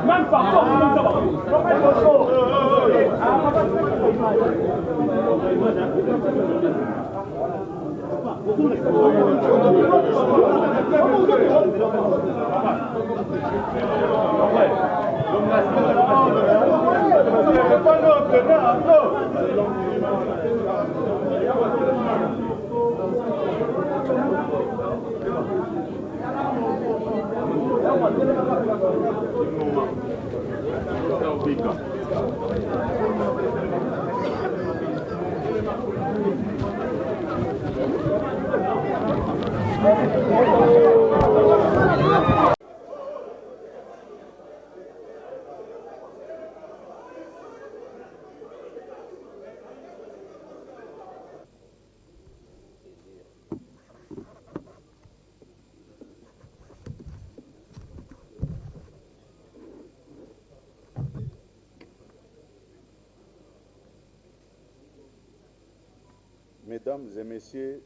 Même par force, comme ça va. Mesdames et messieurs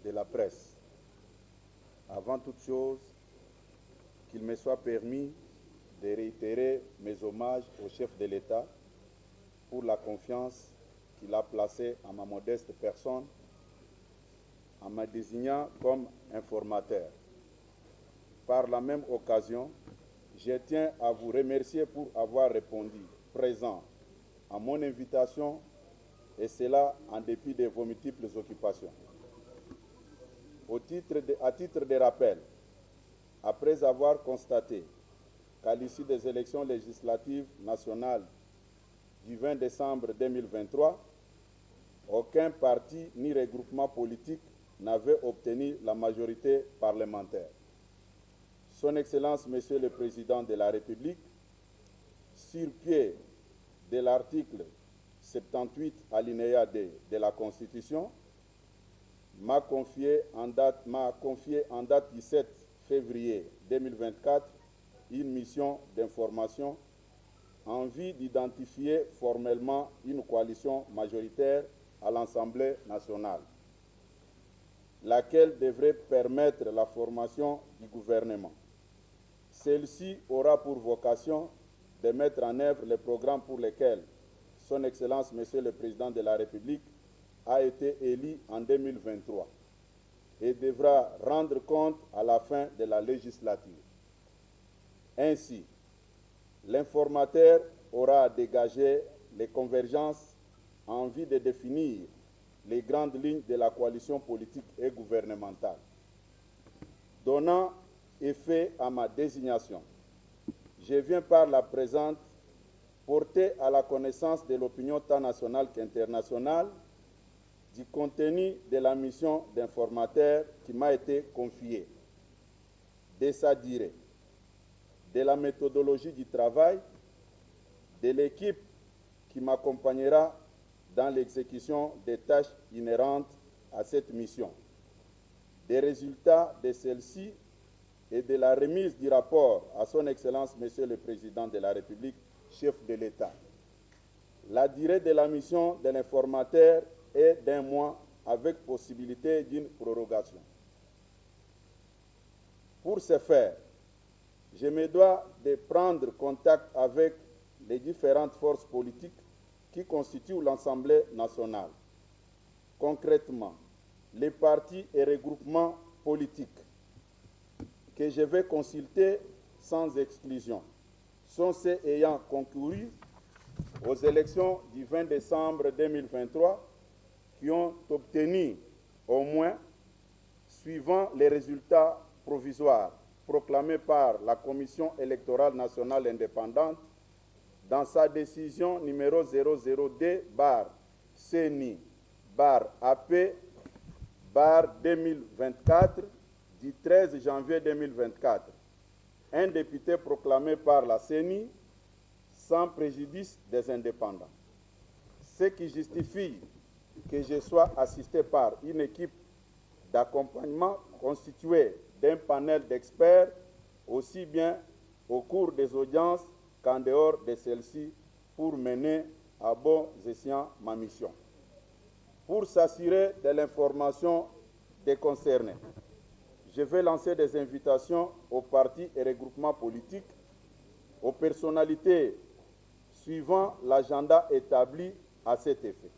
de la presse, avant toute chose, qu'il me soit permis de réitérer mes hommages au chef de l'État pour la confiance qu'il a placée en ma modeste personne en me désignant comme informateur. Par la même occasion, je tiens à vous remercier pour avoir répondu présent à mon invitation, et cela en dépit de vos multiples occupations. À titre de rappel, après avoir constaté qu'à l'issue des élections législatives nationales du 20 décembre 2023, aucun parti ni regroupement politique n'avait obtenu la majorité parlementaire. Son Excellence, Monsieur le Président de la République, sur pied de l'article 78 alinéa D de la Constitution, m'a confié en date du 7 février 2024 une mission d'information en vue d'identifier formellement une coalition majoritaire à l'Assemblée nationale, laquelle devrait permettre la formation du gouvernement. Celle-ci aura pour vocation de mettre en œuvre les programmes pour lesquels Son Excellence, Monsieur le Président de la République, a été élu en 2023 et devra rendre compte à la fin de la législature. Ainsi, l'informateur aura à dégager les convergences en vue de définir les grandes lignes de la coalition politique et gouvernementale. Donnant effet à ma désignation, je viens par la présente porter à la connaissance de l'opinion tant nationale qu'internationale du contenu de la mission d'informateur qui m'a été confiée, de sa durée, de la méthodologie du travail, de l'équipe qui m'accompagnera dans l'exécution des tâches inhérentes à cette mission, des résultats de celle-ci et de la remise du rapport à Son Excellence, Monsieur le Président de la République, chef de l'État. La durée de la mission de l'informateur est d'1 mois avec possibilité d'une prorogation. Pour ce faire, je me dois de prendre contact avec les différentes forces politiques qui constituent l'Assemblée nationale. Concrètement, les partis et regroupements politiques que je vais consulter sans exclusion sont ceux ayant concouru aux élections du 20 décembre 2023 qui ont obtenu au moins, suivant les résultats provisoires proclamés par la Commission électorale nationale indépendante dans sa décision numéro 00D/CENI/AP/2024 du 13 janvier 2024, un député proclamé par la CENI sans préjudice des indépendants. Ce qui justifie que je sois assisté par une équipe d'accompagnement constituée d'un panel d'experts, aussi bien au cours des audiences qu'en dehors de celles-ci, pour mener à bon escient ma mission. Pour s'assurer de l'information des concernés, je vais lancer des invitations aux partis et regroupements politiques, aux personnalités suivant l'agenda établi à cet effet.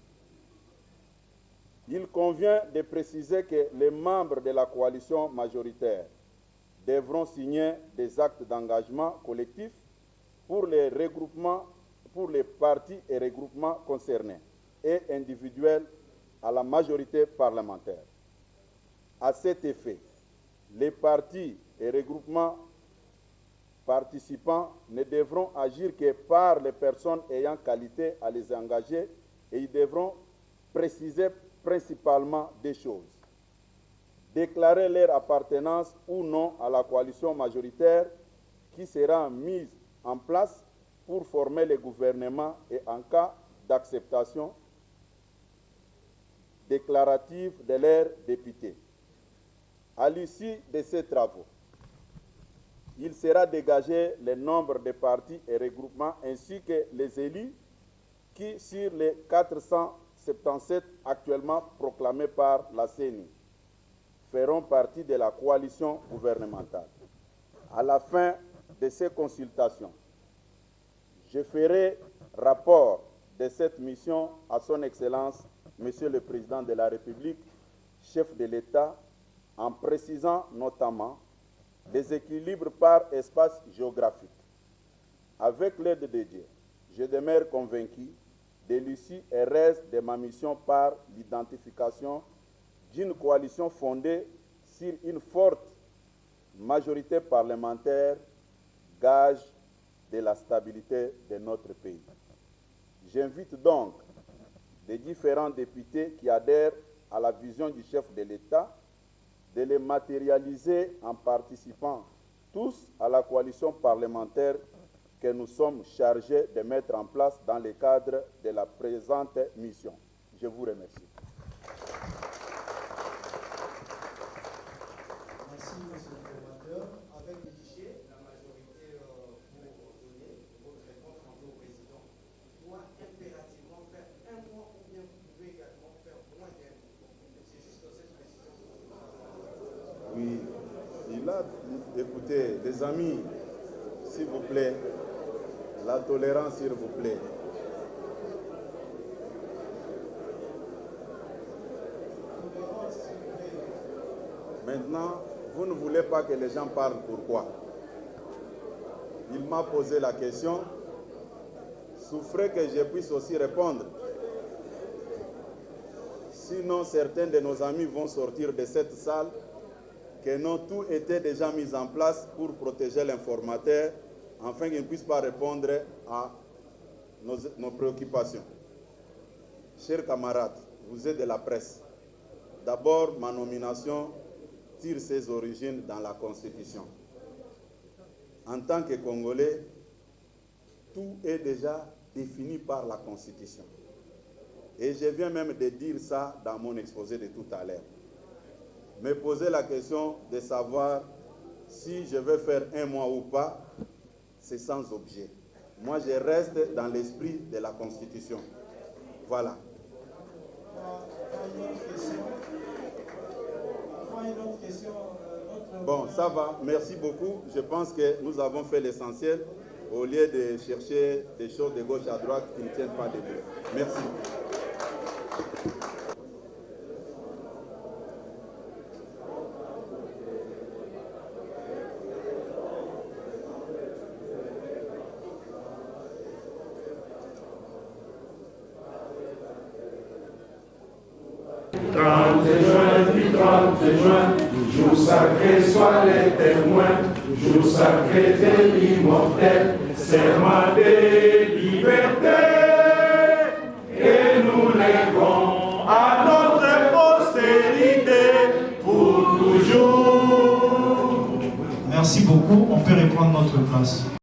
Il convient de préciser que les membres de la coalition majoritaire devront signer des actes d'engagement collectif pour les regroupements, pour les partis et regroupements concernés et individuels à la majorité parlementaire. À cet effet, les partis et regroupements participants ne devront agir que par les personnes ayant qualité à les engager et ils devront préciser principalement des choses. Déclarer leur appartenance ou non à la coalition majoritaire qui sera mise en place pour former le gouvernement et en cas d'acceptation déclarative de leurs députés. À l'issue de ces travaux, il sera dégagé le nombre de partis et regroupements ainsi que les élus qui, sur les 477 actuellement proclamés par la CENI, feront partie de la coalition gouvernementale. À la fin de ces consultations, je ferai rapport de cette mission à son Excellence, Monsieur le Président de la République, chef de l'État, en précisant notamment les équilibres par espace géographique. Avec l'aide de Dieu, je demeure convaincu de l'issue et reste de ma mission par l'identification d'une coalition fondée sur une forte majorité parlementaire, gage de la stabilité de notre pays. J'invite donc les différents députés qui adhèrent à la vision du chef de l'État de les matérialiser en participant tous à la coalition parlementaire que nous sommes chargés de mettre en place dans le cadre de la présente mission. Je vous remercie. Merci, monsieur le coordinateur. Avec le guichet, la majorité pour donner votre réponse au président doit impérativement faire un mois ou bien vous pouvez également faire moins d'un mois. C'est juste dans cette précision. Oui, il a écoutez, les amis, s'il vous plaît, la tolérance, s'il vous plaît. Maintenant, vous ne voulez pas que les gens parlent, pourquoi? Il m'a posé la question, souffrez que je puisse aussi répondre. Sinon, certains de nos amis vont sortir de cette salle que non, tout était déjà mis en place pour protéger l'informateur, afin qu'il ne puisse pas répondre à nos préoccupations. Chers camarades, vous êtes de la presse. D'abord, ma nomination tire ses origines dans la Constitution. En tant que Congolais, tout est déjà défini par la Constitution. Et je viens même de dire ça dans mon exposé de tout à l'heure. Me poser la question de savoir si je vais faire un mois ou pas, c'est sans objet. Moi, je reste dans l'esprit de la Constitution. Voilà. Bon, ça va. Merci beaucoup. Je pense que nous avons fait l'essentiel au lieu de chercher des choses de gauche à droite qui ne tiennent pas debout. Merci. Du 30 juin, jour sacré, sois les témoins, jour sacré de l'immortel, serment de liberté, et nous lèguons à notre postérité pour toujours. Merci beaucoup. On peut reprendre notre place.